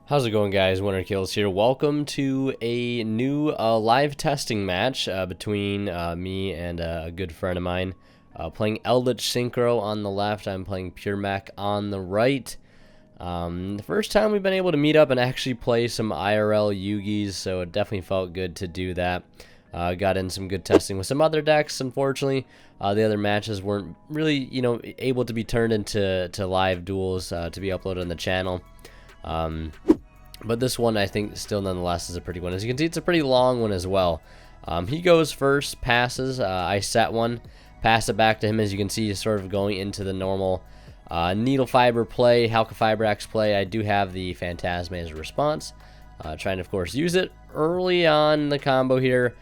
How's it going, guys? Winter Kills here. Welcome to a new live testing match between me and a good friend of mine. Playing Eldlich Synchro on the left. I'm playing Pure Mech on the right. The first time we've been able to meet up and actually play some IRL Yugis, so it definitely felt good to do that. Got in some good testing with some other decks. Unfortunately, the other matches weren't really, able to be turned into live duels to be uploaded on the channel. But this one, I think, still nonetheless is a pretty one. As you can see, it's a pretty long one as well. He goes first, passes. I set one, pass it back to him. As you can see, he's sort of going into the normal needle fiber play, Halka-Fibrax play. I do have the Phantasma as a response. Trying to, of course, use it early on in the combo here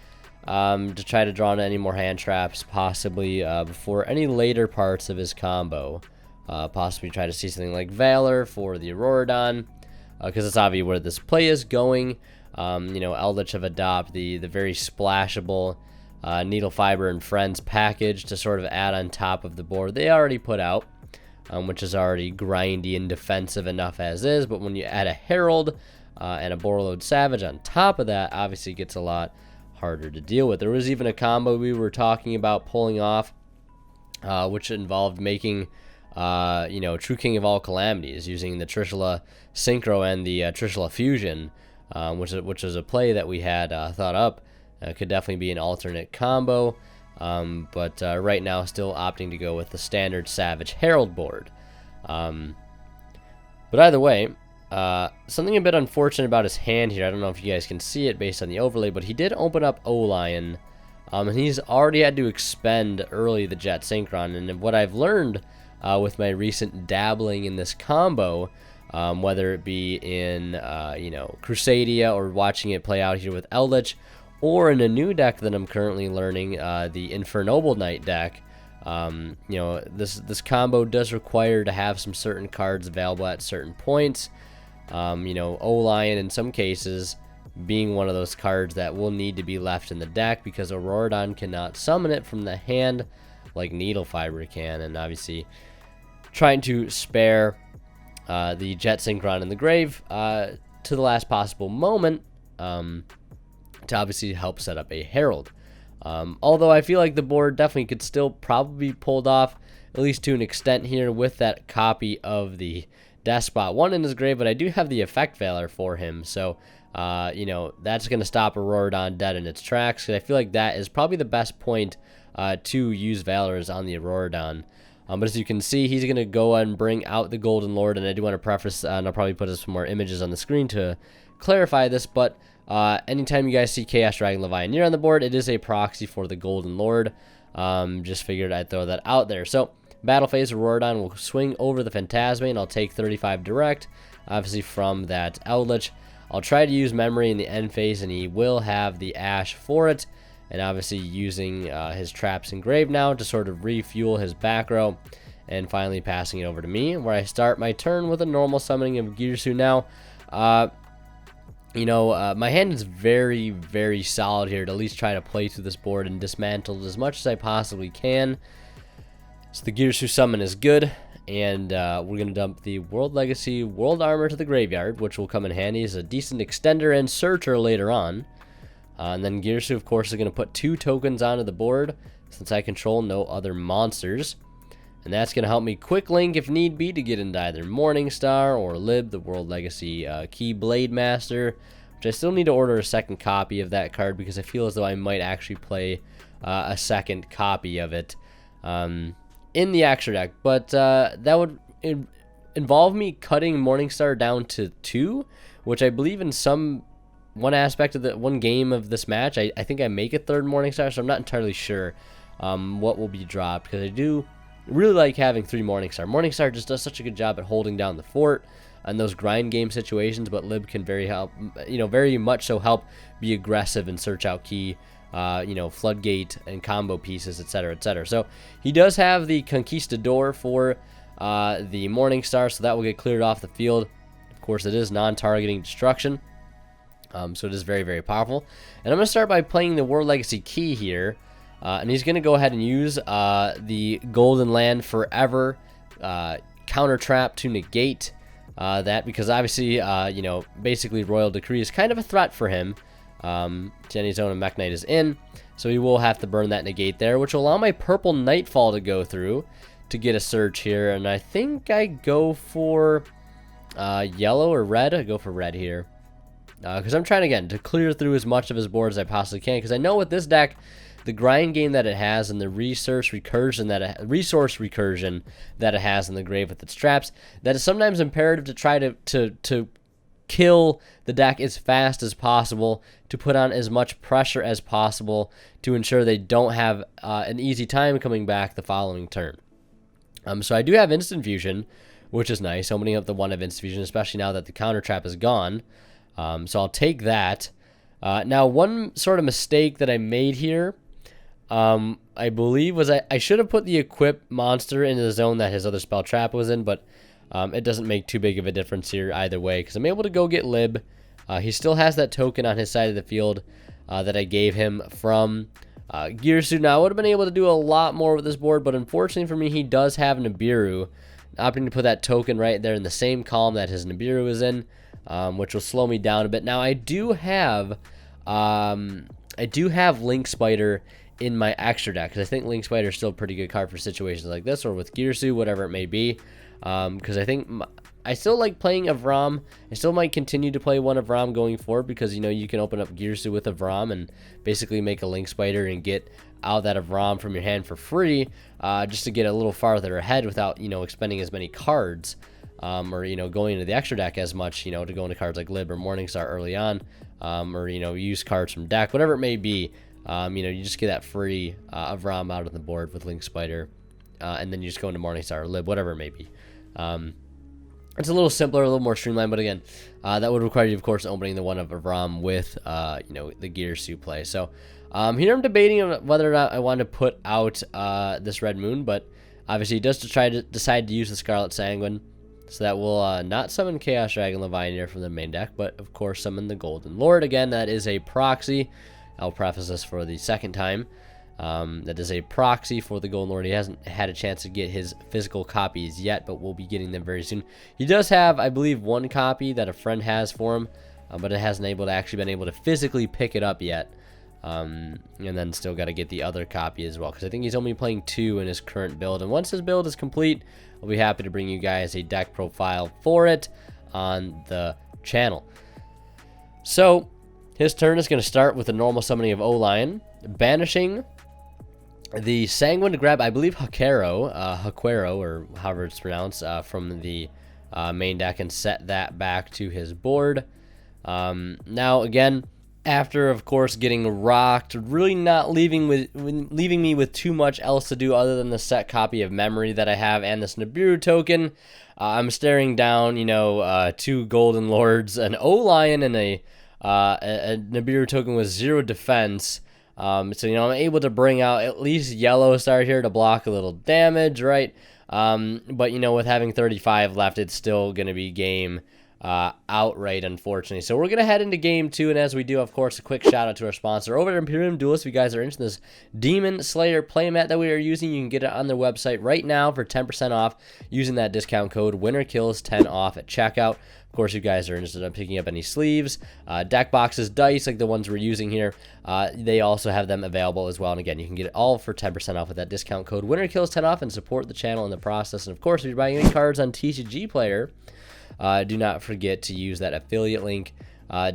to try to draw in any more hand traps, possibly before any later parts of his combo. Possibly try to see something like Valor for the Auroradon. Because it's obvious where this play is going. Eldlich have adopted the very splashable Needle Fiber and Friends package to sort of add on top of the board they already put out, which is already grindy and defensive enough as is. But when you add a Herald and a Borreload Savage on top of that, obviously it gets a lot harder to deal with. There was even a combo we were talking about pulling off, which involved making True King of all calamities using the Trishula Synchro and the Trishula Fusion, which is a play that we had thought up. Could definitely be an alternate combo, but right now still opting to go with the standard Savage Herald board. But either way, something a bit unfortunate about his hand here. I don't know if you guys can see it based on the overlay, but he did open up O-Lion, and he's already had to expend early the Jet Synchron. And what I've learned with my recent dabbling in this combo, whether it be in Crusadia or watching it play out here with Eldlich, or in a new deck that I'm currently learning, the Mekk-Knight deck. This combo does require to have some certain cards available at certain points. O-Lion in some cases being one of those cards that will need to be left in the deck because Auroradon cannot summon it from the hand like Needle Fiber can, and obviously trying to spare the Jet Synchron in the grave to the last possible moment to obviously help set up a Herald. Although I feel like the board definitely could still probably be pulled off, at least to an extent here, with that copy of the Despot 1 in his grave, but I do have the Effect Valor for him, so that's going to stop Auroradon dead in its tracks, because I feel like that is probably the best point to use Valors on the Auroradon. But as you can see, he's going to go and bring out the Golden Lord, and I do want to preface, and I'll probably put some more images on the screen to clarify this, but anytime you guys see Chaos Dragon Levianeer on the board, it is a proxy for the Golden Lord. Just figured I'd throw that out there. So, battle phase, Auroradon will swing over the Phantasma, and I'll take 35 direct, obviously from that Eldlich. I'll try to use Memory in the end phase, and he will have the Ash for it. And obviously using his traps in grave now to sort of refuel his back row, and finally passing it over to me, where I start my turn with a normal summoning of Girsu. Now, my hand is very, very solid here to at least try to play through this board and dismantle as much as I possibly can. So the Girsu summon is good, and we're going to dump the World Legacy World Armor to the graveyard, which will come in handy as a decent extender and searcher later on. And then Girsu, of course, is going to put 2 tokens onto the board since I control no other monsters. And that's going to help me quick link if need be to get into either Morningstar or Lib, the World Legacy Keyblade Master, which I still need to order a second copy of that card because I feel as though I might actually play a second copy of it in the extra deck. But that would involve me cutting Morningstar down to 2, which I believe in one game of this match, I think I make a third Morningstar, so I'm not entirely sure what will be dropped, because I do really like having 3 Morningstar. Morningstar just does such a good job at holding down the fort in those grind game situations, but Lib can very much so help be aggressive and search out key, floodgate and combo pieces, etc., etc. So he does have the Conquistador for the Morningstar, so that will get cleared off the field. Of course, it is non-targeting destruction. So it is very, very powerful. And I'm going to start by playing the World Legacy Key here. And he's going to go ahead and use the Golden Land Forever counter trap to negate that, because obviously, you know, basically Royal Decree is kind of a threat for him. Jenny's Zone and Mekk-Knight is in, so he will have to burn that negate there, which will allow my purple Nightfall to go through to get a search here. And I think I go for yellow or red. I go for red here, because I'm trying, again, to clear through as much of his board as I possibly can, because I know with this deck, the grind game that it has and the resource recursion that it has in the grave with its traps, that is sometimes imperative to try to kill the deck as fast as possible, to put on as much pressure as possible to ensure they don't have an easy time coming back the following turn. So I do have Instant Fusion, which is nice, opening up the one of Instant Fusion, especially now that the counter trap is gone. So I'll take that. Now, one sort of mistake that I made here, I believe, was I should have put the equipped monster into the zone that his other spell trap was in, but it doesn't make too big of a difference here either way, because I'm able to go get Lib. He still has that token on his side of the field that I gave him from Gear Suit. Now, I would have been able to do a lot more with this board, but unfortunately for me, he does have Nibiru, opting to put that token right there in the same column that his Nibiru is in, which will slow me down a bit. Now, I do have Link Spider in my extra deck, because I think Link Spider is still a pretty good card for situations like this, or with Gear Suit, whatever it may be. Because I think I still like playing Avram. I still might continue to play one Avram going forward, because, you know, you can open up Gear Suit with Avram and basically make a Link Spider and get out that Avram from your hand for free, just to get a little farther ahead without, you know, expending as many cards, or, you know, going into the extra deck as much, you know, to go into cards like Lib or Morningstar early on, or, you know, use cards from deck, whatever it may be. You know, you just get that free Avram out on the board with Link Spider, and then you just go into Morningstar or Lib, whatever it may be. It's a little simpler, a little more streamlined, but again, that would require you, of course, opening the one of Avram with, you know, the Gear Suit play. So here I'm debating whether or not I want to put out this Red Moon, but obviously he does decide to use the Scarlet Sanguine, so that will not summon Chaos Dragon Leviathan from the main deck, but of course summon the Golden Lord. Again, that is a proxy. I'll preface this for the second time. That is a proxy for the Golden Lord. He hasn't had a chance to get his physical copies yet, but we'll be getting them very soon. He does have, I believe, one copy that a friend has for him, but it hasn't actually been able to physically pick it up yet. And then still got to get the other copy as well, because I think he's only playing 2 in his current build. And once his build is complete, I'll be happy to bring you guys a deck profile for it on the channel. So his turn is going to start with a normal summoning of O-Lion, banishing the Sanguine to grab, I believe, Haquero, or however it's pronounced, from the main deck, and set that back to his board. Now, again, after, of course, getting rocked, really not leaving me with too much else to do other than the set copy of Memory that I have and this Nibiru token, I'm staring down, you know, 2 Golden Lords, an O-Lion, and a Nibiru token with 0 defense. So, you know, I'm able to bring out at least Yellow Star here to block a little damage, right? But, you know, with having 35 left, it's still going to be game outright, unfortunately. So we're going to head into game 2, and as we do, of course, a quick shout out to our sponsor over at Imperium Duelist. If you guys are interested in this Demon Slayer playmat that we are using, you can get it on their website right now for 10% off using that discount code WinnerKills10off at checkout. Of course, you guys are interested in picking up any sleeves, deck boxes, dice like the ones we're using here. They also have them available as well. And again, you can get it all for 10% off with that discount code WinnerKills10off and support the channel in the process. And of course, if you're buying any cards on TCG Player, do not forget to use that affiliate link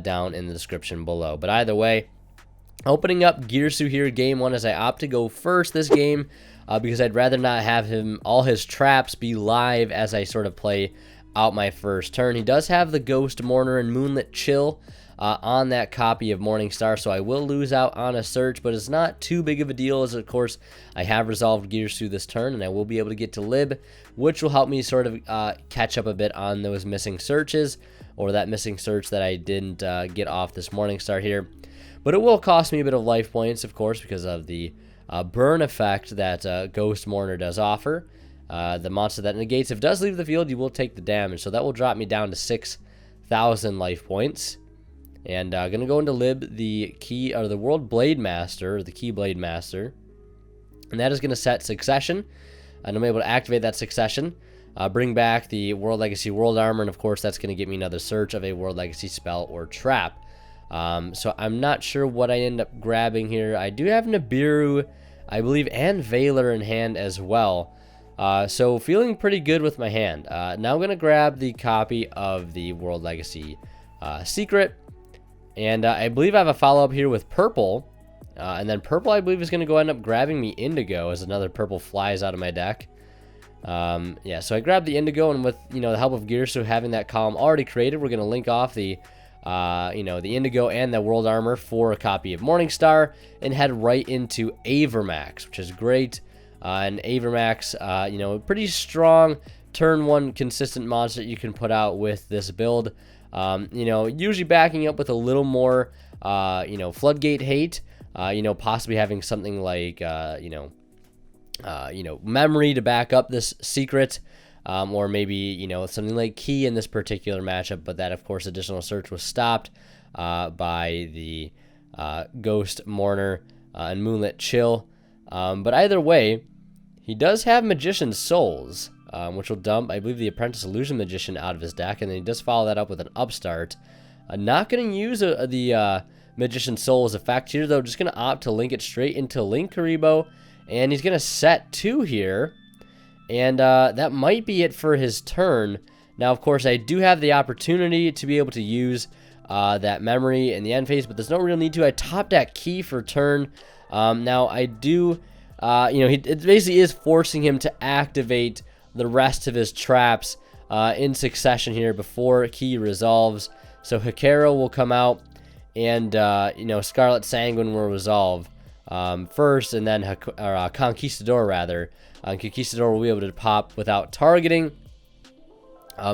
down in the description below. But either way, opening up Gear Suit here, game 1, as I opt to go first this game, because I'd rather not have all his traps be live as I sort of play out my first turn. He does have the Ghost Mourner and Moonlit Chill on that copy of Morningstar, so I will lose out on a search, but it's not too big of a deal, as of course I have resolved Gear Suit this turn, and I will be able to get to Lib, which will help me sort of catch up a bit on those missing searches, or that missing search that I didn't get off this Morningstar here. But it will cost me a bit of life points, of course, because of the burn effect that Ghost Mourner does offer. The monster that negates, if it does leave the field, you will take the damage, so that will drop me down to 6,000 life points. And gonna go into Lib the key, or the World Blade Master, or the Key Blade Master, and that is gonna set Succession, and I'm able to activate that Succession. bring back the World Legacy World Armor, and of course that's going to get me another search of a World Legacy spell or trap. So I'm not sure what I end up grabbing here. I do have Nibiru, I believe, and Valor in hand as well. So feeling pretty good with my hand. Now I'm going to grab the copy of the World Legacy Secret. And I believe I have a follow-up here with purple. And then purple, I believe, is going to end up grabbing me indigo as another purple flies out of my deck. Yeah, so I grabbed the indigo, and with, the help of Girsu having that column already created, we're going to link off the the indigo and the world armor for a copy of Morningstar and head right into Avermax, which is great. And Avermax, pretty strong turn 1 consistent monster you can put out with this build. Usually backing up with a little more, floodgate hate, possibly having something like, memory to back up this secret. Or maybe, something like key in this particular matchup, but that, of course, additional search was stopped by the Ghost Mourner and Moonlit Chill. But either way, he does have Magician's Souls, which will dump, I believe, the Apprentice Illusion Magician out of his deck, and then he does follow that up with an Upstart. Not going to use the Magician's Souls effect here, though, just going to opt to link it straight into Linkuriboh, and he's going to set 2 here. And that might be it for his turn. Now, of course, I do have the opportunity to be able to use that memory in the end phase, but there's no real need to. I top that key for turn. Now, I do, it basically is forcing him to activate the rest of his traps in succession here before key resolves. So Hikaru will come out, and, Scarlet Sanguine will resolve first, and then Conquistador, rather. Conquistador will be able to pop without targeting.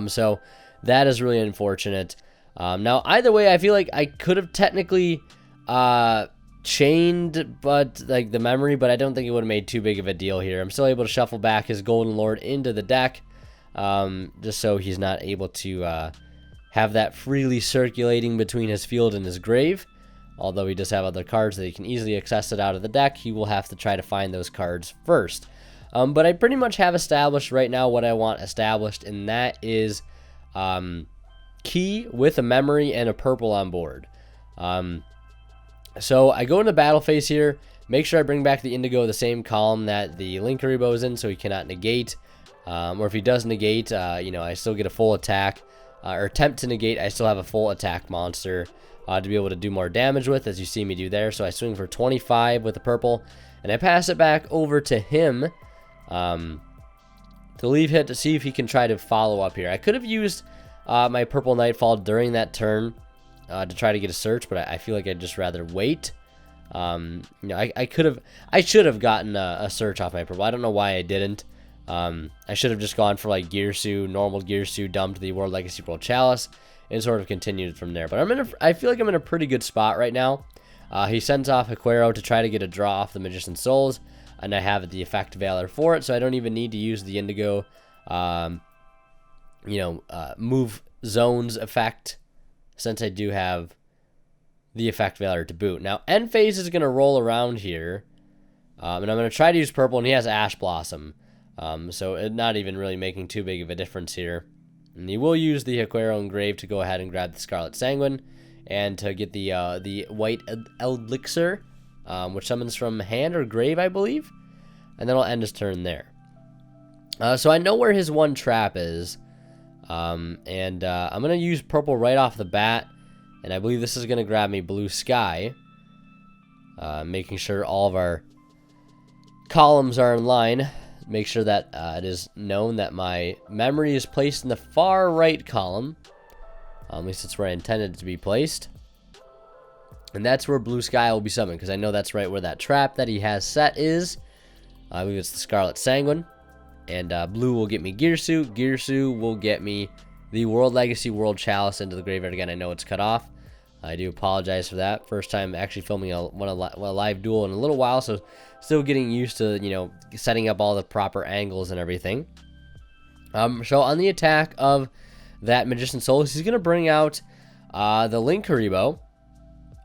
So that is really unfortunate. Now, either way, I feel like I could have technically chained the memory, but I don't think it would have made too big of a deal here. I'm still able to shuffle back his Golden Lord into the deck, just so he's not able to have that freely circulating between his field and his grave. Although he does have other cards that he can easily access it out of the deck, he will have to try to find those cards first. But I pretty much have established right now what I want established, and that is key with a memory and a purple on board. So I go into battle phase here, make sure I bring back the indigo the same column that the Linkuriboh is in, so he cannot negate. Or if he does negate, I still get a full attack. Or attempt to negate, I still have a full attack monster to be able to do more damage with, as you see me do there. So I swing for 25 with the purple, and I pass it back over to him to leave hit to see if he can try to follow up here. I could have used my purple Nightfall during that turn to try to get a search, but I feel like I'd just rather wait. I should have gotten a search off my purple. I don't know why I didn't. I should have just gone for like Girsu, normal Girsu, dumped the World Legacy World Chalice, and sort of continued from there. But I feel like I'm in a pretty good spot right now. He sends off Hikaru to try to get a draw off the Magician's Souls, and I have the effect Valor for it, so I don't even need to use the Indigo, move zones effect, since I do have the effect Valor to boot. Now, end phase is going to roll around here, and I'm going to try to use purple, and he has Ash Blossom, so it's not even really making too big of a difference here. And he will use the Hikaru Engrave to go ahead and grab the Scarlet Sanguine, and to get the white Elixir, which summons from hand or grave, I believe. And then I'll end his turn there. So I know where his one trap is. I'm going to use purple right off the bat. And I believe this is going to grab me Blue Sky. Making sure all of our columns are in line. Make sure that it is known that my memory is placed in the far right column. At least it's where I intended it to be placed. And that's where Blue Sky will be summoned, because I know that's right where that trap that he has set is. I believe it's the Scarlet Sanguine. And blue will get me Girsu. Girsu will get me the World Legacy World Chalice into the graveyard again. I know it's cut off. I do apologize for that. First time actually filming a live duel in a little while, so still getting used to, setting up all the proper angles and everything. So on the attack of that Magician Souls, he's going to bring out the Linkuriboh.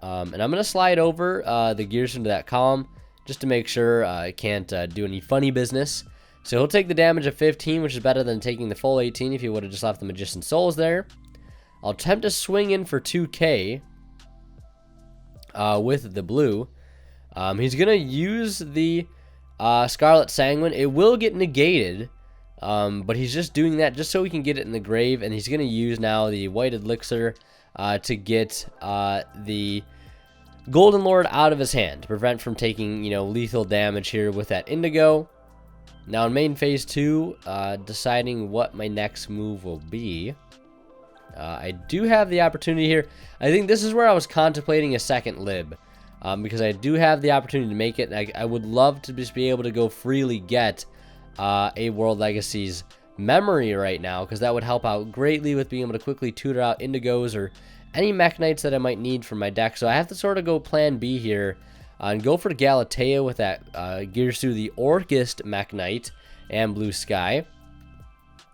And I'm going to slide over the Gears into that column just to make sure it can't do any funny business. So he'll take the damage of 15, which is better than taking the full 18 if he would have just left the Magician Souls there. I'll attempt to swing in for 2k with the blue. He's going to use the Scarlet Sanguine. It will get negated, but he's just doing that just so he can get it in the grave, and he's going to use now the White Elixir to get the Golden Lord out of his hand to prevent from taking, lethal damage here with that Indigo. Now in main phase 2, deciding what my next move will be. I do have the opportunity here. I think this is where I was contemplating a second lib. Because I do have the opportunity to make it. I would love to just be able to go freely get a World Legacy's memory right now, because that would help out greatly with being able to quickly tutor out Indigos or any Mekk-Knights that I might need for my deck. So I have to sort of go plan B here and go for Galatea with that Girsu, the Orcust Mekk-Knight, and Blue Sky,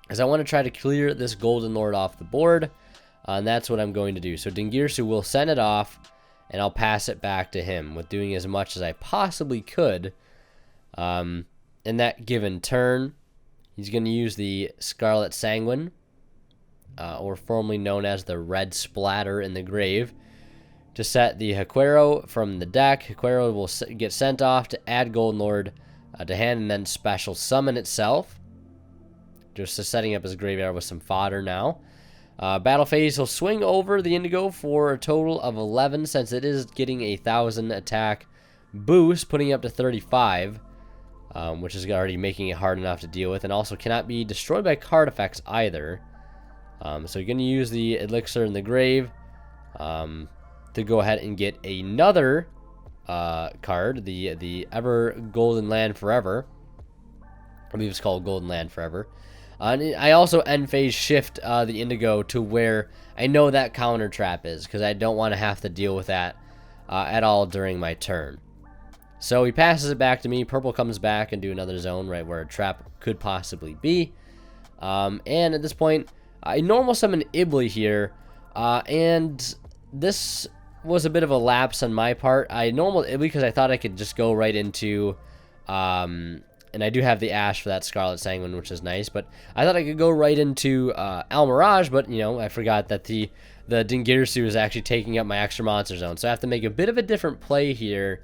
as I want to try to clear this Golden Lord off the board, and that's what I'm going to do. So Dingirsu will send it off, and I'll pass it back to him with doing as much as I possibly could in that given turn. He's going to use the Scarlet Sanguine, or formerly known as the Red Splatter in the grave, to set the Haquero from the deck. Haquero will get sent off to add Golden Lord to hand, and then special summon itself. Just setting up his graveyard with some fodder now. Battle phase, he'll swing over the Indigo for a total of 11, since it is getting a 1,000 attack boost, putting it up to 35, which is already making it hard enough to deal with, and also cannot be destroyed by card effects either. So you're going to use the Elixir in the grave to go ahead and get another card, the Ever Golden Land Forever. I believe it's called Golden Land Forever. And I also end phase shift the Indigo to where I know that counter trap is, because I don't want to have to deal with that at all during my turn. So he passes it back to me. Purple comes back and do another zone right where a trap could possibly be. And at this point, I normal summon Eldlich here, and this was a bit of a lapse on my part. I normal Eldlich because I thought I could just go right into and I do have the Ash for that Scarlet Sanguine, which is nice. But I thought I could go right into Almirage, but, I forgot that the Dingirsu is actually taking up my extra monster zone. So I have to make a bit of a different play here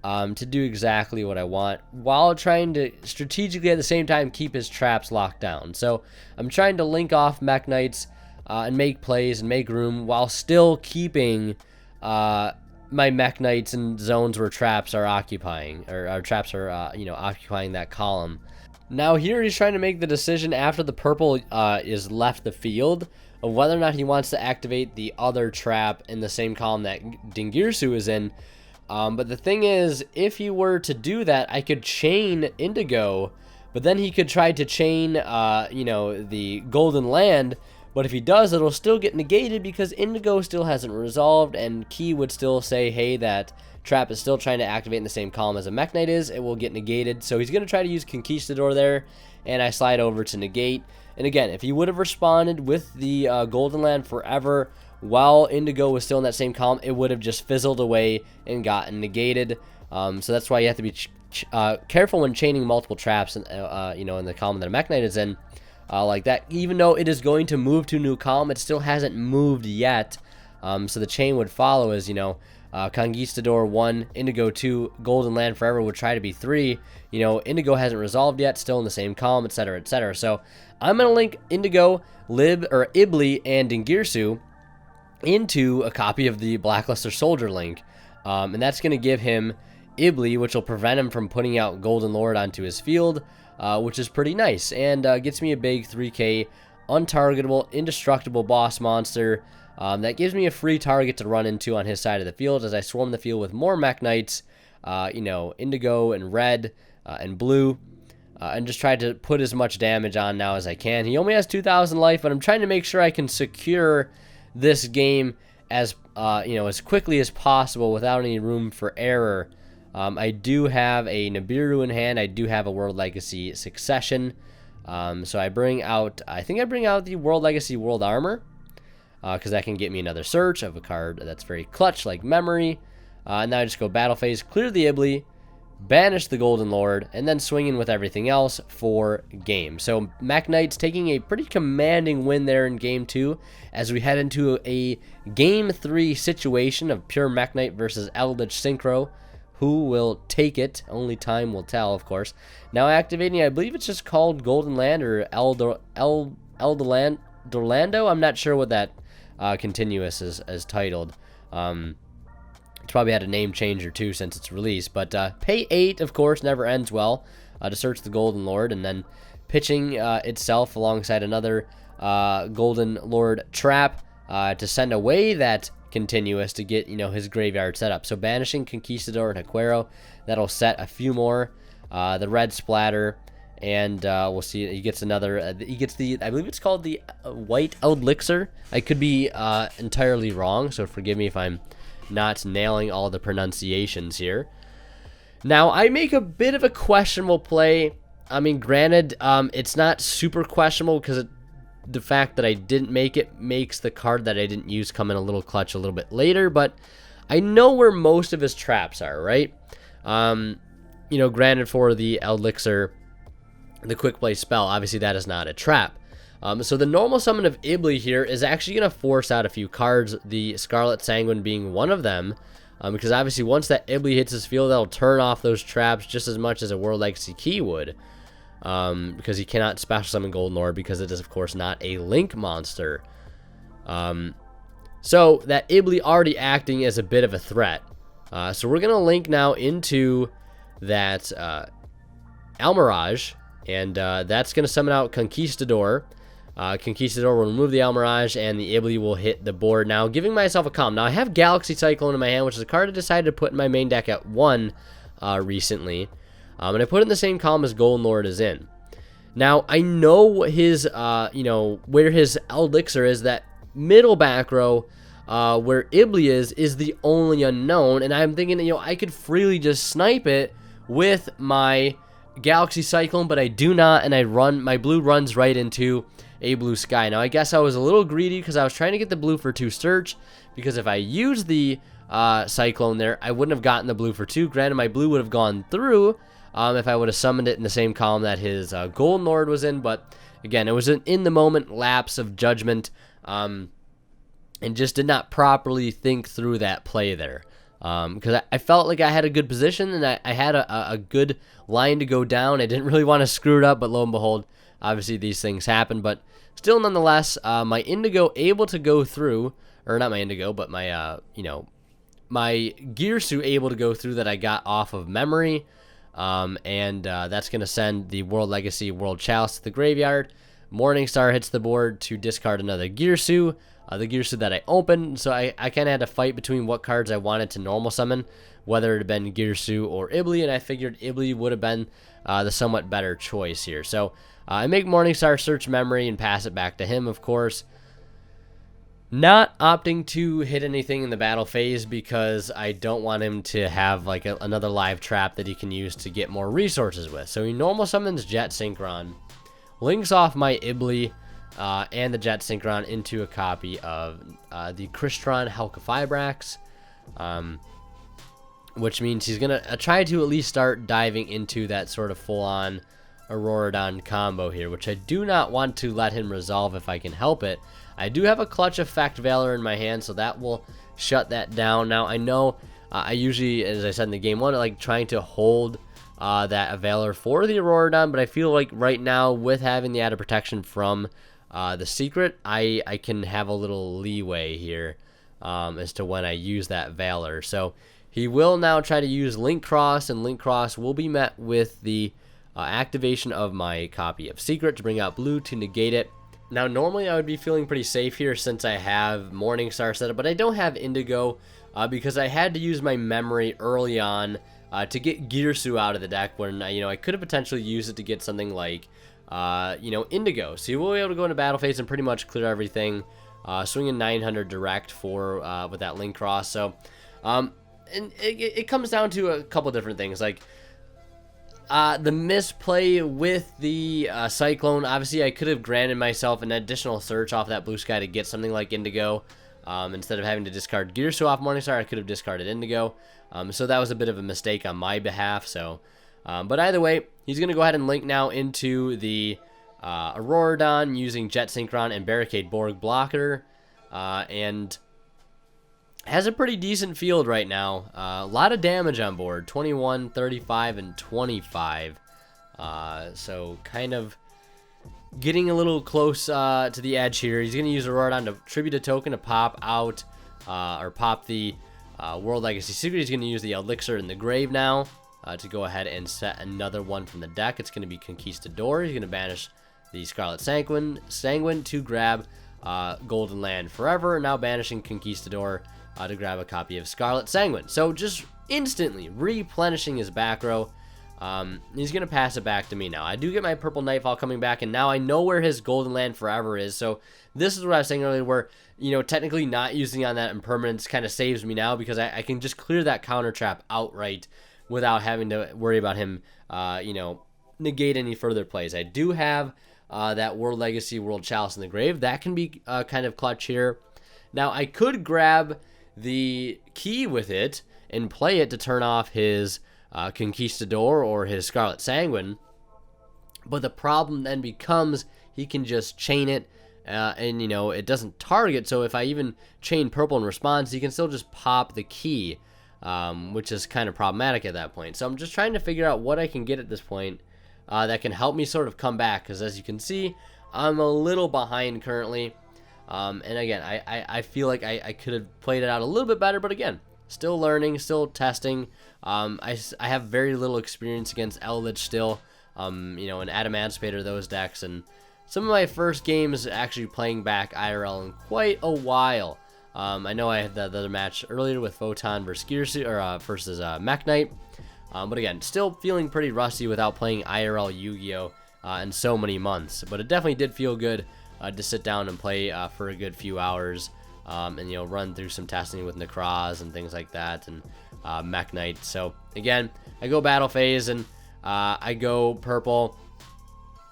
to do exactly what I want, while trying to strategically at the same time keep his traps locked down. So I'm trying to link off Mekk-Knights and make plays and make room, while still keeping my Mekk-Knights in zones where traps are occupying, or traps are, occupying that column. Now here he's trying to make the decision after the purple is left the field of whether or not he wants to activate the other trap in the same column that Dingirsu is in. But the thing is, if he were to do that, I could chain Indigo, but then he could try to chain, the Golden Land. But if he does, it'll still get negated because Indigo still hasn't resolved, and Key would still say, hey, that trap is still trying to activate in the same column as a Mekk-Knight is. It will get negated. So he's going to try to use Conquistador there, and I slide over to negate. And again, if he would have responded with the Golden Land Forever while Indigo was still in that same column, it would have just fizzled away and gotten negated. So that's why you have to be careful when chaining multiple traps, in the column that a Mekk-Knight is in. Like that, even though it is going to move to a new column, it still hasn't moved yet. So the chain would follow as, Conquistador 1, Indigo 2, Golden Land Forever would try to be 3. Indigo hasn't resolved yet, still in the same column, etc., etc. So I'm going to link Indigo, Eldlich, and Dingirsu into a copy of the Blackluster Soldier link. And that's going to give him Eldlich, which will prevent him from putting out Golden Lord onto his field, which is pretty nice, and gets me a big 3k untargetable, indestructible boss monster that gives me a free target to run into on his side of the field as I swarm the field with more Mekk-Knights, Indigo and Red and Blue, and just try to put as much damage on now as I can. He only has 2,000 life, but I'm trying to make sure I can secure this game as as quickly as possible without any room for error. I do have a Nibiru in hand. I do have a World Legacy Succession. So I bring out the World Legacy World Armor, because that can get me another search of a card that's very clutch, like Memory. And now I just go Battle Phase, clear the Eldlich, banish the Golden Lord, and then swing in with everything else for game. So Mekk-Knight's taking a pretty commanding win there in game 2 as we head into a game 3 situation of pure Mekk-Knight versus Eldlich Synchro. Who will take it? Only time will tell, of course. Now activating, I believe it's just called Golden Land or Eldorlando. I'm not sure what that continuous is titled. It's probably had a name change or two since its release, but pay 8, of course, never ends well to search the Golden Lord, and then pitching itself alongside another Golden Lord trap to send away that continuous to get, his graveyard set up. So banishing Conquistador and Aquero, that'll set a few more. The red splatter, and we'll see. He gets another. He gets the. I believe it's called the white Eldlich. I could be entirely wrong, so forgive me if I'm not nailing all the pronunciations here. Now, I make a bit of a questionable play. I mean, granted, it's not super questionable because the fact that I didn't make it makes the card that I didn't use come in a little clutch a little bit later, but I know where most of his traps are, right? Granted, for the Eldlich, the quick play spell, obviously that is not a trap. So the normal summon of Eldlich here is actually going to force out a few cards, the Scarlet Sanguine being one of them, because obviously once that Eldlich hits his field, that'll turn off those traps just as much as a World Legacy Key would, because he cannot special summon Golden Lord because it is, of course, not a Link monster. So that Eldlich already acting as a bit of a threat. So we're going to link now into that Almirage, and that's going to summon out Conquistador. Conquistador will remove the Almirage, and the Eldlich will hit the board. Now, giving myself a calm. Now, I have Galaxy Cyclone in my hand, which is a card I decided to put in my main deck at 1 recently. And I put it in the same column as Golden Lord is in. Now, I know his, where his Eldlich is, that middle back row, where Eldlich is the only unknown, and I'm thinking, I could freely just snipe it with my Galaxy Cyclone, but I do not, and my blue runs right into a blue sky. Now, I guess I was a little greedy because I was trying to get the blue for 2 search, because if I used the Cyclone there, I wouldn't have gotten the blue for 2. Granted, my blue would have gone through if I would have summoned it in the same column that his Golden Lord was in, but again, it was an in-the-moment lapse of judgment, and just did not properly think through that play there. Because I felt like I had a good position, and I had a good line to go down. I didn't really want to screw it up, but lo and behold, obviously these things happen. But still, nonetheless, my Indigo able to go through, or not my Indigo, but my, my Gearsu able to go through that I got off of memory. And that's going to send the World Legacy World Chalice to the graveyard. Morningstar hits the board to discard another Gearsu. The Gearsu that I opened, so I kind of had to fight between what cards I wanted to normal summon, whether it had been Gearsu or Eldlich, and I figured Eldlich would have been the somewhat better choice here. So I make Morningstar search memory and pass it back to him, of course. Not opting to hit anything in the battle phase because I don't want him to have like another live trap that he can use to get more resources with. So he normal summons Jet Synchron, links off my Eldlich, and the Jet Synchron into a copy of the Crystron Helcafibrax, which means he's going to try to at least start diving into that sort of full-on Auroradon combo here, which I do not want to let him resolve if I can help it. I do have a Clutch Effect Valor in my hand, so that will shut that down. Now, I know I usually, as I said in the game 1, I like trying to hold that Valor for the Auroradon, but I feel like right now, with having the added protection from the secret, I can have a little leeway here as to when I use that Valor. So he will now try to use Link Cross, and Link Cross will be met with the activation of my copy of Secret to bring out blue to negate it. Now, normally I would be feeling pretty safe here since I have Morningstar set up, but I don't have Indigo because I had to use my memory early on to get Gearsu out of the deck when I could have potentially used it to get something like Indigo. So you will be able to go into battle phase and pretty much clear everything, swinging 900 direct for with that Link Cross. So, and it comes down to a couple different things, like the misplay with the Cyclone. Obviously, I could have granted myself an additional search off that blue sky to get something like Indigo, Instead of having to discard Gear Swap Morningstar, I could have discarded Indigo. So that was a bit of a mistake on my behalf. So, but either way, he's going to go ahead and link now into the Auroradon using Jet Synchron and Barricade Borg Blocker. And has a pretty decent field right now. A lot of damage on board, 21, 35, and 25. So kind of getting a little close to the edge here. He's going to use Auroradon to tribute a token to pop out, or pop the World Legacy Secret. He's going to use the Elixir in the grave now to go ahead and set another one from the deck. It's going to be Conquistador. He's going to banish the Scarlet Sanguine to grab Golden Land Forever. Now banishing Conquistador to grab a copy of Scarlet Sanguine. So just instantly replenishing his back row. He's going to pass it back to me now. I do get my Purple Nightfall coming back, and now I know where his Golden Land Forever is. So this is what I was saying earlier, where, you know, technically not using on that impermanence kind of saves me now, because I can just clear that counter trap outright without having to worry about him, you know, negate any further plays. I do have that World Legacy World Chalice in the grave. That can be kind of clutch here. Now, I could grab the key with it and play it to turn off his Conquistador or his Scarlet Sanguine, but the problem then becomes he can just chain it, and, you know, it doesn't target. So if I even chain purple in response, he can still just pop the key, which is kind of problematic at that point. So I'm just trying to figure out what I can get at this point that can help me sort of come back, because as you can see, I'm a little behind currently. And again, I feel like I could have played it out a little bit better, but again, still learning, still testing. I have very little experience against Eldlich still, you know, and Adamantipator, those decks, and some of my first games actually playing back IRL in quite a while. I know I had the other match earlier with Photon versus versus Mekk-Knight, but again, still feeling pretty rusty without playing IRL Yu-Gi-Oh! In so many months. But it definitely did feel good to sit down and play for a good few hours, and, you know, run through some testing with Necroz and things like that, and Mekk-Knight. So again, I go battle phase, and I go purple,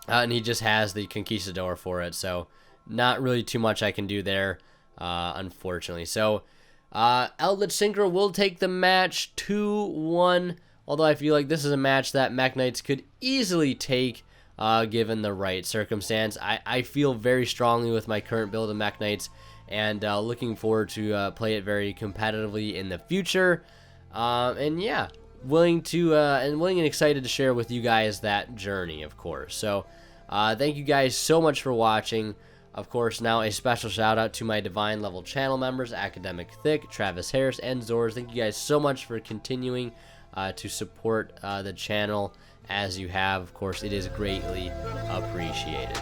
and he just has the Conquistador for it, so not really too much I can do there, unfortunately. So Eldlich Synchro will take the match 2-1, although I feel like this is a match that Mekk-Knights could easily take, given the right circumstance. I feel very strongly with my current build of Mekk-Knights, and looking forward to play it very competitively in the future. And yeah, willing and excited to share with you guys that journey, of course. So thank you guys so much for watching. Of course, now a special shout out to my Divine level channel members, Academic Thick, Travis Harris, and Zors. Thank you guys so much for continuing to support the channel as you have. Of course, it is greatly appreciated.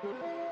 Thank you.